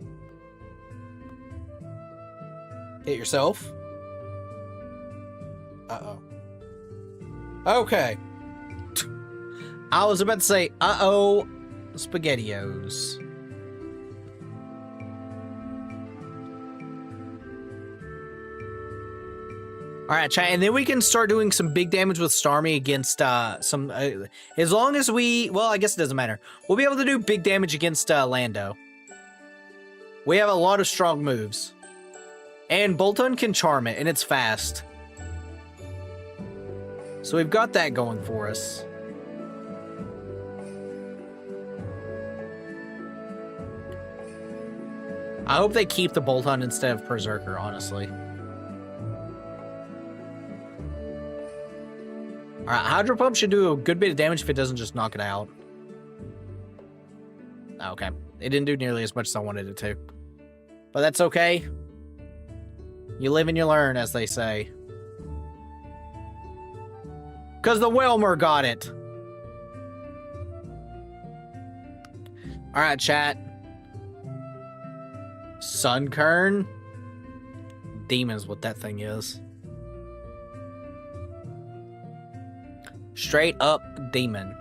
Hit yourself. Uh-oh. Okay. I was about to say, uh-oh, SpaghettiOs. Alright, chat, and then we can start doing some big damage with Starmie against, some, as long as we, well, I guess it doesn't matter. We'll be able to do big damage against, Lando. We have a lot of strong moves. And Boltund can charm it, and it's fast. So we've got that going for us. I hope they keep the Boltund instead of Berserker, honestly. Alright, Hydro Pump should do a good bit of damage if it doesn't just knock it out. Okay. It didn't do nearly as much as I wanted it to. But that's okay. You live and you learn, as they say. Because the Wilmer got it. Alright, chat. Sunkern? Demon's what that thing is. Straight up demon.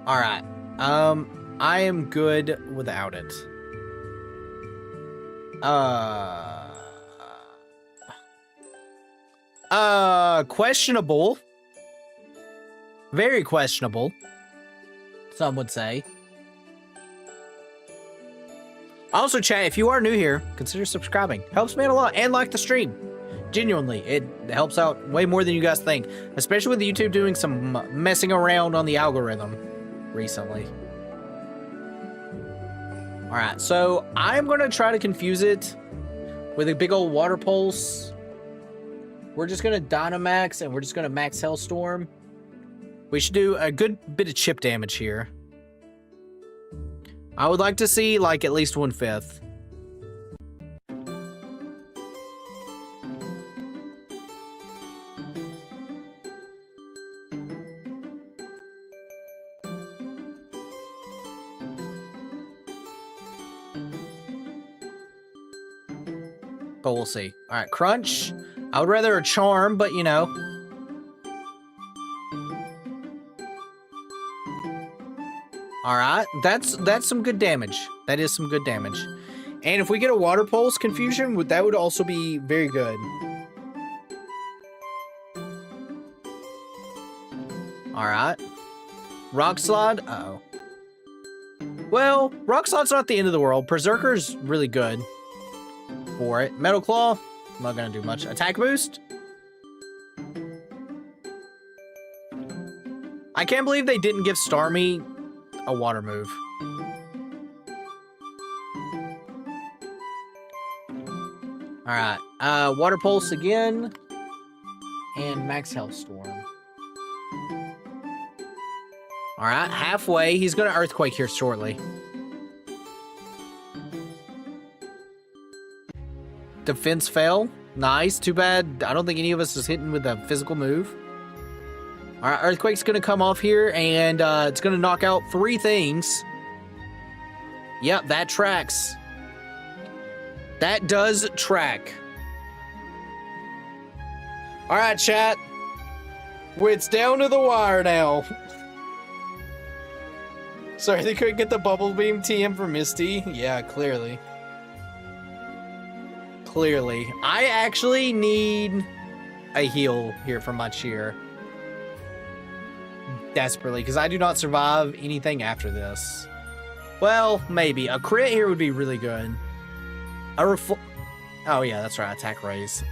Alright. I am good without it. Questionable. Very questionable, some would say. Also, chat, if you are new here, consider subscribing. Helps me out a lot, and like the stream. Genuinely, it helps out way more than you guys think, especially with YouTube doing some messing around on the algorithm recently. Alright, so I'm going to try to confuse it with a big old water pulse. We're just going to Dynamax, and we're just going to max Hellstorm. We should do a good bit of chip damage here. I would like to see, like, at least 1/5. but we'll see. All right, Crunch. I would rather a Charm, but you know. All right, that's some good damage. That is some good damage. And if we get a Water Pulse Confusion, that would also be very good. All right. Rock Slide. Uh-oh. Well, Rock Slide's not the end of the world. Berserker's really good for it. Metal Claw. I'm not going to do much. Attack Boost. I can't believe they didn't give Starmie a water move. All right. Water Pulse again. And Max Health Storm. All right, halfway. He's going to Earthquake here shortly. Defense fail. Nice. Too bad. I don't think any of us is hitting with a physical move. All right, Earthquake's going to come off here, and it's going to knock out 3 things. Yep, that tracks. That does track. All right, chat. It's down to the wire now. Sorry, they couldn't get the Bubble Beam TM for Misty. Yeah, clearly. Clearly. I actually need a heal here for my cheer. Desperately, because I do not survive anything after this. Well, maybe. A crit here would be really good. A oh, yeah, that's right. Attack raise.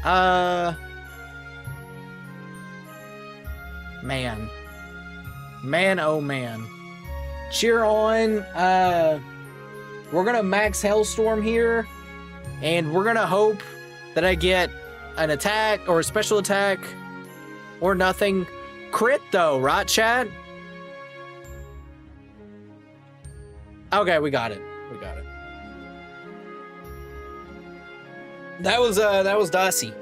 Man. Man, oh man. Cheer on. We're gonna max Hellstorm here, and we're gonna hope that I get an attack or a special attack or nothing. Crit though, right, chat? Okay, we got it. We got it. That was dicey.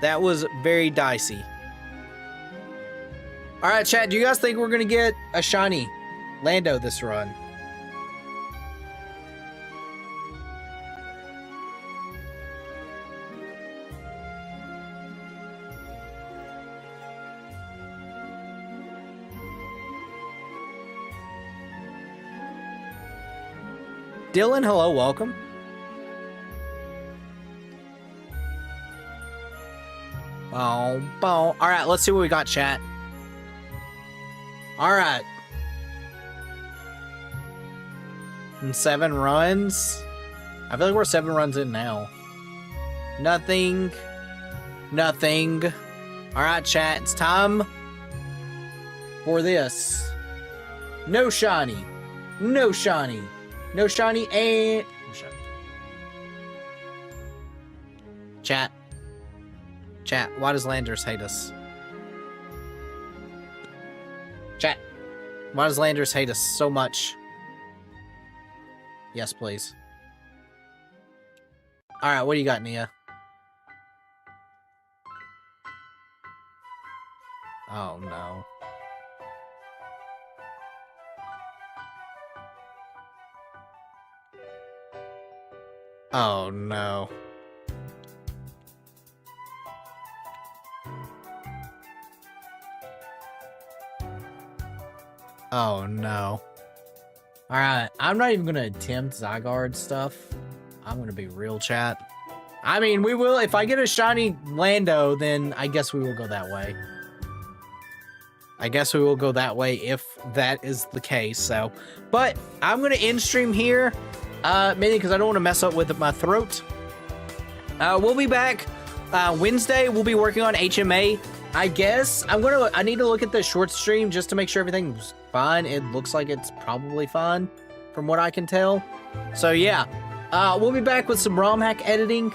That was very dicey. All right, chat, do you guys think we're going to get a shiny Lando this run? Dylan, hello, welcome. Boom, boom. All right, let's see what we got, chat. All right. And 7 runs. I feel like we're 7 runs in now. Nothing. Nothing. All right, chat. It's time for this. No shiny. No shiny. No shiny and... No shiny. Chat. Chat. Why does Landers hate us? Chat. Why does Landers hate us so much? Yes, please. Alright, what do you got, Nia? Oh, no. Oh, no. Oh, no. Alright, I'm not even going to attempt Zygaurde stuff. I'm going to be real, chat. I mean, we will. If I get a shiny Lando, then I guess we will go that way. I guess we will go that way if that is the case, so. But I'm going to end stream here, mainly because I don't want to mess up with my throat. We'll be back Wednesday. We'll be working on HMA. I guess I need to look at the short stream just to make sure everything's fine. It looks like it's probably fine from what I can tell. So yeah, we'll be back with some ROM hack editing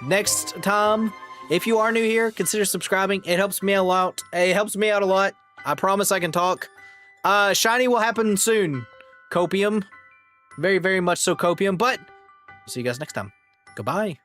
next time. If you are new here, consider subscribing. It helps me a lot. It helps me out a lot. I promise I can talk. Shiny will happen soon. Copium. Very, very much so Copium. But see you guys next time. Goodbye.